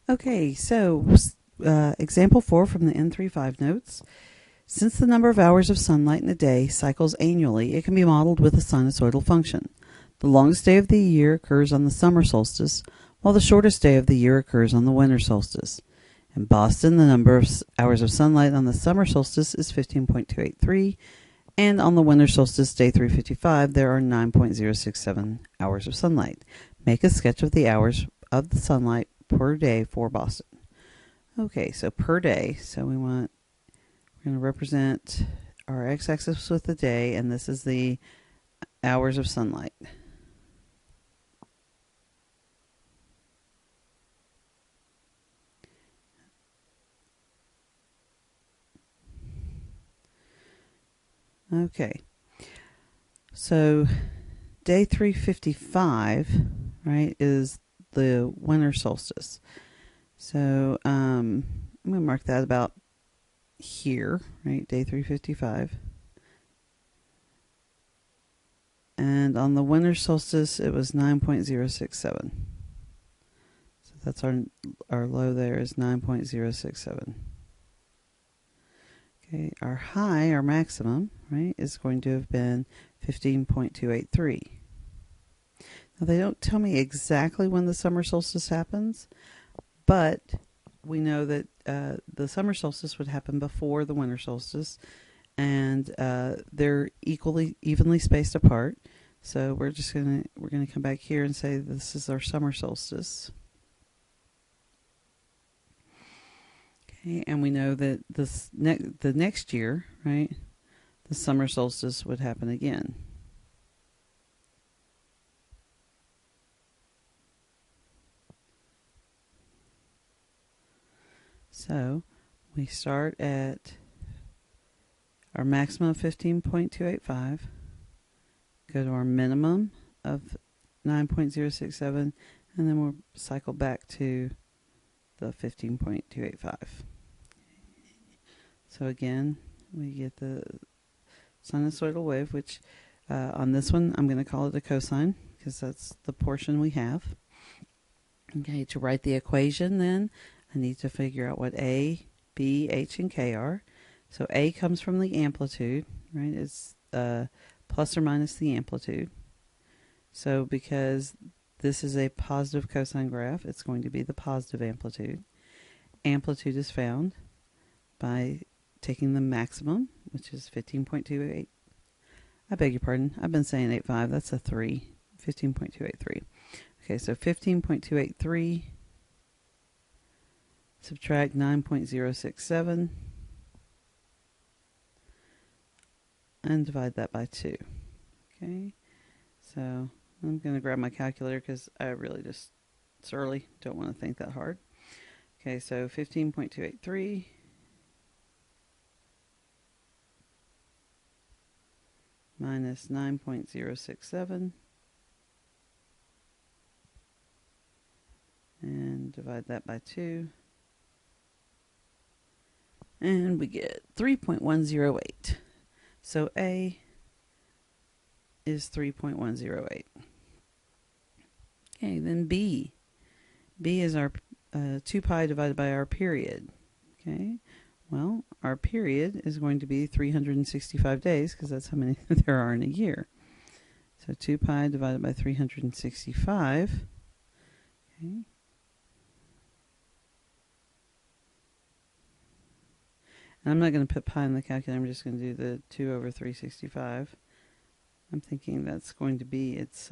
Okay, so example 4 from the N3-5 notes. Since the number of hours of sunlight in a day cycles annually, it can be modeled with a sinusoidal function. The longest day of the year occurs on the summer solstice, while the shortest day of the year occurs on the winter solstice. In Boston, the number of hours of sunlight on the summer solstice is 15.283, and on the winter solstice, day 355, there are 9.067 hours of sunlight. Make a sketch of the hours of the sunlight per day for Boston. Okay, so per day, so we're going to represent our x-axis with the day, and this is the hours of sunlight. Okay, so day 355, right, is the winter solstice. So I'm going to mark that about here, right, day 355. And on the winter solstice, it was 9.067. So that's our low there is 9.067. Okay, our high, our maximum, right, is going to have been 15.283. Now, they don't tell me exactly when the summer solstice happens, but we know that the summer solstice would happen before the winter solstice, and they're evenly spaced apart. So we're gonna come back here and say this is our summer solstice. Okay, and we know that the next year, right, the summer solstice would happen again. So we start at our maximum of 15.285, go to our minimum of 9.067, and then we'll cycle back to the 15.285. So again, we get the sinusoidal wave, which on this one I'm going to call it a cosine because that's the portion we have. Okay, to write the equation then, I need to figure out what A, B, H, and K are. So A comes from the amplitude, right? It's plus or minus the amplitude. So because this is a positive cosine graph, it's going to be the positive amplitude. Amplitude is found by taking the maximum, which is 15.28. I beg your pardon. I've been saying 8.5. That's a 3. 15.283. Okay, so 15.283 subtract 9.067 and divide that by 2. Okay, so I'm going to grab my calculator because I really it's early, don't want to think that hard. Okay, so 15.283 minus 9.067 and divide that by 2. And we get 3.108. So A is 3.108. Okay, then B. B is our 2 pi divided by our period. Okay, well, our period is going to be 365 days because that's how many there are in a year. So 2 pi divided by 365. Okay. And I'm not going to put pi in the calculator. I'm just going to do the 2 over 365. I'm thinking that's going to be its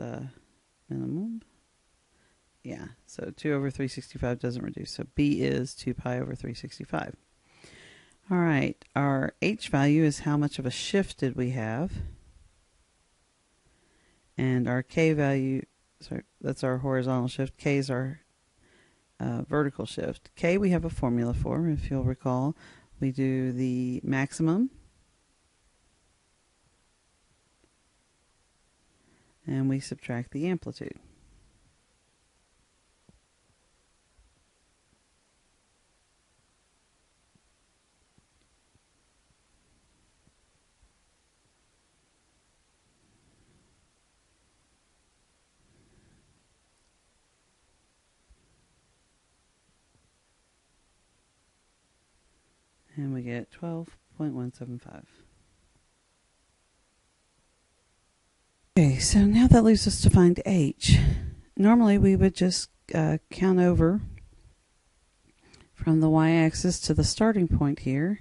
minimum. Yeah, so 2 over 365 doesn't reduce. So B is 2 pi over 365. All right, our H value is how much of a shift did we have. And our K value, sorry, that's our horizontal shift. K is our vertical shift. K we have a formula for, if you'll recall. We do the maximum and we subtract the amplitude. And we get 12.175. Okay, so now that leaves us to find H. Normally we would just count over from the y-axis to the starting point here.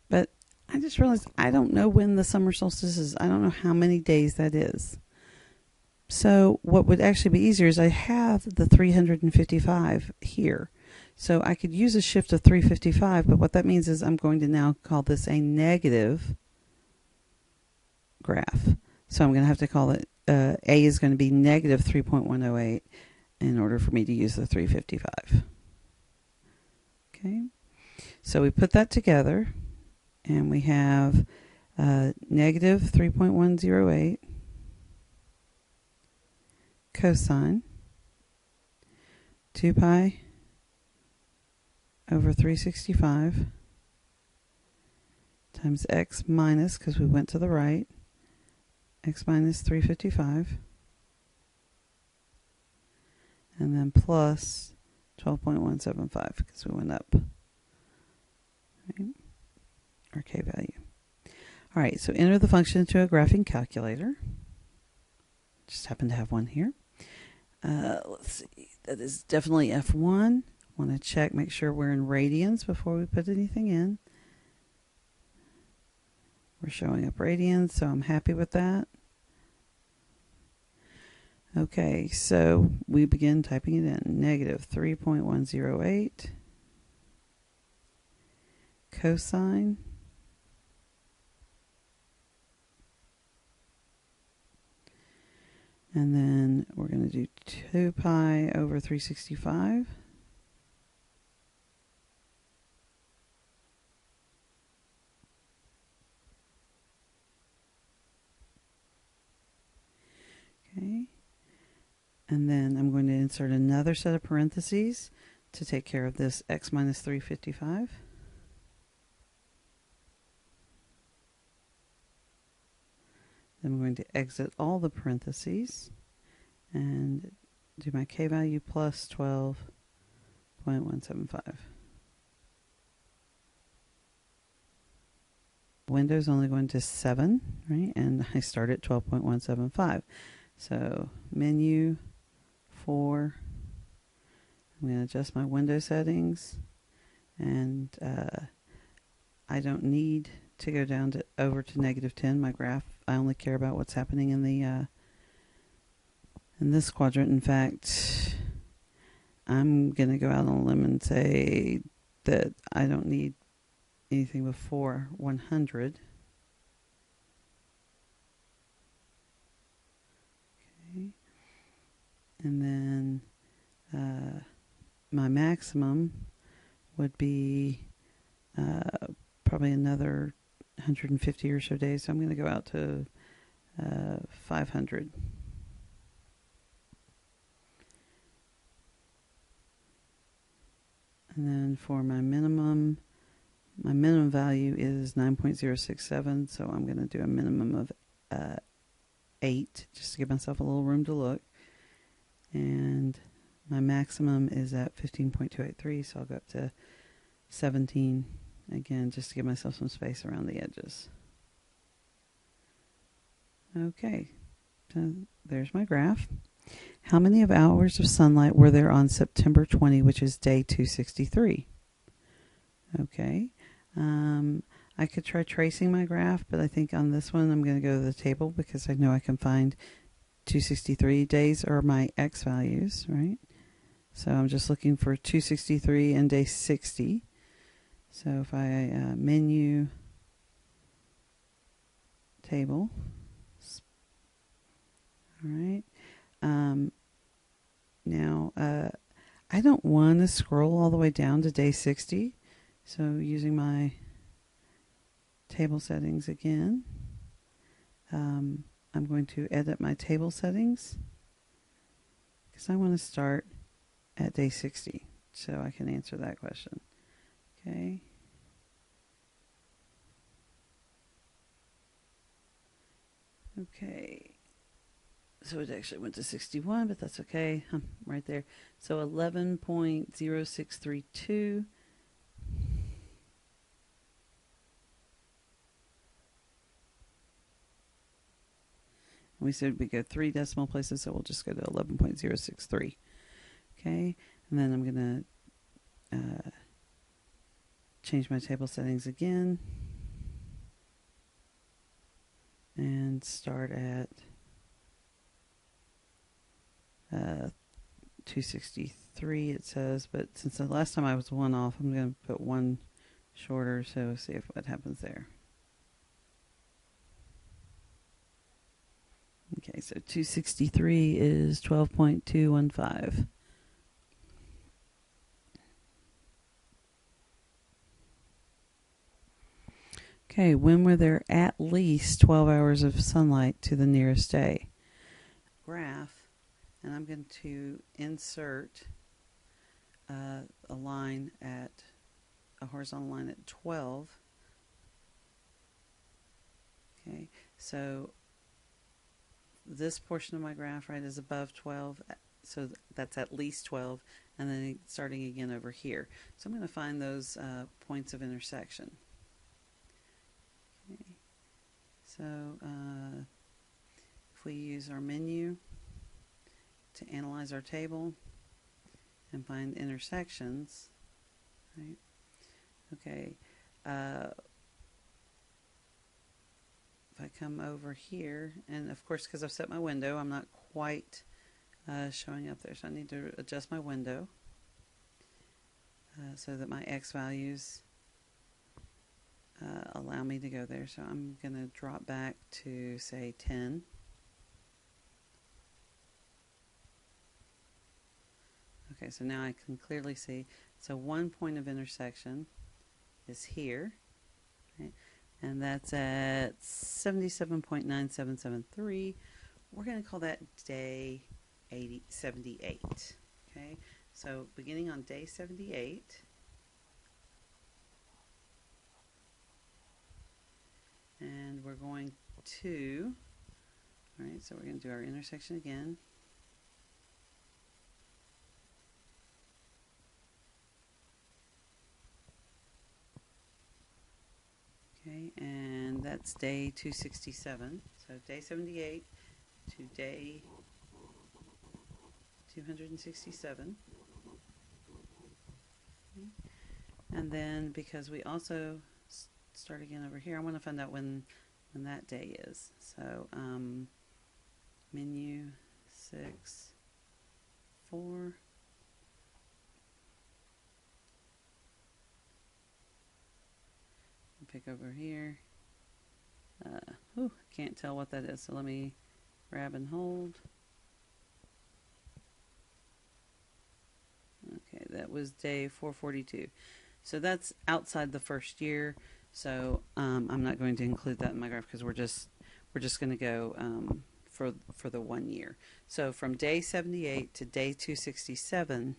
But I just realized I don't know when the summer solstice is. I don't know how many days that is. So what would actually be easier is I have the 355 here. So I could use a shift of 355, but what that means is I'm going to now call this a negative graph. So I'm going to have to call it, A is going to be negative 3.108 in order for me to use the 355. Okay, so we put that together and we have negative 3.108 cosine 2 pi over 365 times x minus, because we went to the right, x minus 355, and then plus 12.175 because we went up, right? Our k value. All right, so enter the function into a graphing calculator. Just happen to have one here. Let's see, that is definitely F1. Want to check, make sure we're in radians before we put anything in. We're showing up radians, so I'm happy with that. Okay, so we begin typing it in. Negative 3.108 cosine and then we're going to do 2 pi over 365 . Okay, and then I'm going to insert another set of parentheses to take care of this x minus 355. Then I'm going to exit all the parentheses and do my k value plus 12.175. Window's only going to 7, right? And I start at 12.175. So menu 4. I'm going to adjust my window settings, and I don't need to go down to over to negative 10. My graph, I only care about what's happening in the in this quadrant. In fact, I'm going to go out on a limb and say that I don't need anything before 100. Okay, and then my maximum would be probably another 150 or so days, so I'm going to go out to 500. And then for my minimum value is 9.067, so I'm going to do a minimum of 8 just to give myself a little room to look. And my maximum is at 15.283, so I'll go up to 17 again just to give myself some space around the edges. Okay, so there's my graph. How many hours of sunlight were there on September 20, which is day 263? Okay, I could try tracing my graph, but I think on this one I'm going to go to the table because I know I can find 263 days are my x values, right? So I'm just looking for 263 and day 60. So if I menu table, all right. Now I don't want to scroll all the way down to day 60. So using my table settings again, I'm going to edit my table settings because I want to start at day 60 so I can answer that question. Okay. Okay. So it actually went to 61, but that's okay. Right there. So 11.0632 We said we go 3 decimal places, so we'll just go to 11.063. Okay, and then I'm going to change my table settings again and start at 263 it says, but since the last time I was 1 off, I'm going to put 1 shorter, so see if what happens there. Okay, so 263 is 12.215. Okay, when were there at least 12 hours of sunlight to the nearest day? Graph, and I'm going to insert a line at a horizontal line at 12. Okay, so this portion of my graph, right, is above 12, so that's at least 12, and then starting again over here. So I'm going to find those points of intersection. Okay, so if we use our menu to analyze our table and find intersections, right? Okay, if I come over here, and of course because I've set my window, I'm not quite showing up there, so I need to adjust my window so that my X values allow me to go there. So I'm going to drop back to, say, 10. Okay, so now I can clearly see. So one point of intersection is here, right? And that's at 77.9773. We're going to call that day 78. Okay, so beginning on day 78, and we're going to, all right, so we're going to do our intersection again. Okay, and that's day 267. So day 78 to day 267. Okay. And then because we also start again over here, I want to find out when that day is. So menu 6, 4. Pick over here. Can't tell what that is, so let me grab and hold. Okay, that was day 442. So that's outside the first year, so I'm not going to include that in my graph because we're just going to go for the 1 year. So from day 78 to day 267,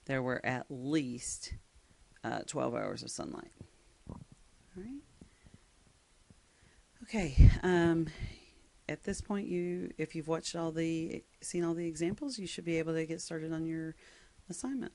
there were at least 12 hours of sunlight. All right. Okay. At this point, if you've watched seen all the examples, you should be able to get started on your assignment.